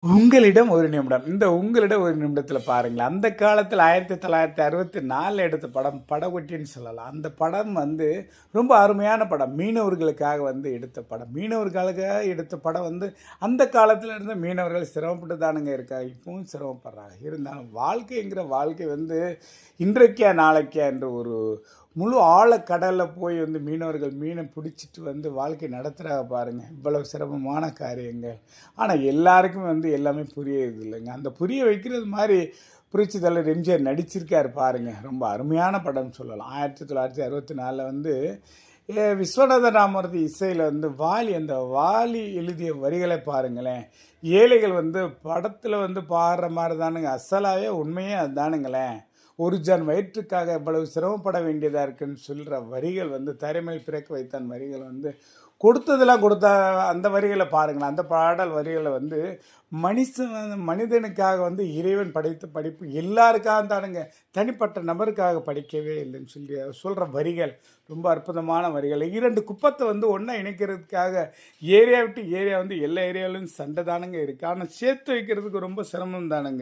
உங்களிடம் ஒரு நிமிடம். இந்த உங்களிடம் ஒரு நிமிடத்துல பாருங்களேன். அந்த காலத்துல 1964ல எடுத்த படம் படகொட்டின்னு சொல்லலாம். அந்த படம் வந்து ரொம்ப அருமையான படம். மீனவர்களுக்காக வந்து எடுத்த படம். மீனவர்களுக்காக எடுத்த படம் வந்து அந்த காலத்துல இருந்த மீனவர்கள் சிரமப்பட்டு தானுங்க இருக்காங்க. இப்பவும் சிரமப்படுறாங்க. இருந்தாலும் வாழ்க்கைங்கிற வாழ்க்கை வந்து இன்றைக்கா நாளைக்கா என்ற ஒரு முழு ஆழக்கடலில் போய் வந்து மீனவர்கள் மீனை பிடிச்சிட்டு வந்து வாழ்க்கை நடத்துகிறாங்க பாருங்கள். இவ்வளவு சிரமமான காரியங்கள். ஆனால் எல்லாருக்குமே வந்து எல்லாமே புரியறது இல்லைங்க. அந்த புரிய வைக்கிறது மாதிரி புரட்சி தலைவர் எம்ஜிஆர் நடிச்சிருக்காரு பாருங்கள். ரொம்ப அருமையான படம் சொல்லலாம். 1964 வந்து விஸ்வநாத ராமூர்த்தி இசையில் வந்து அந்த வாலி எழுதிய வரிகளை பாருங்களேன். ஏழைகள் வந்து படத்தில் வந்து பாடுற மாதிரி தானுங்க. அசலாவே உண்மையே அதுதானுங்களேன். ஒரு ஜன் வயிற்றுக்காக இவ்வளவு சிரமப்பட வேண்டியதாக இருக்குன்னு சொல்கிற வரிகள் வந்து தரைமேல் பிறக்க வைத்தான் வரிகள் வந்து கொடுத்ததெல்லாம் கொடுத்த அந்த வரிகளை பாருங்களேன். அந்த பாடல் வரிகளை வந்து மனிதனுக்காக வந்து இறைவன் படைத்த படிப்பு எல்லாருக்காக தானுங்க, தனிப்பட்ட நபருக்காக படிக்கவே இல்லைன்னு சொல்லி சொல்கிற வரிகள் ரொம்ப அற்புதமான வரிகள். 2 குப்பத்தை வந்து ஒன்றா இணைக்கிறதுக்காக ஏரியா விட்டு ஏரியா வந்து எல்லா ஏரியாவிலும் சண்டை தானுங்க இருக்குது. ஆனால் சேர்த்து வைக்கிறதுக்கு ரொம்ப சிரமம் தானுங்க.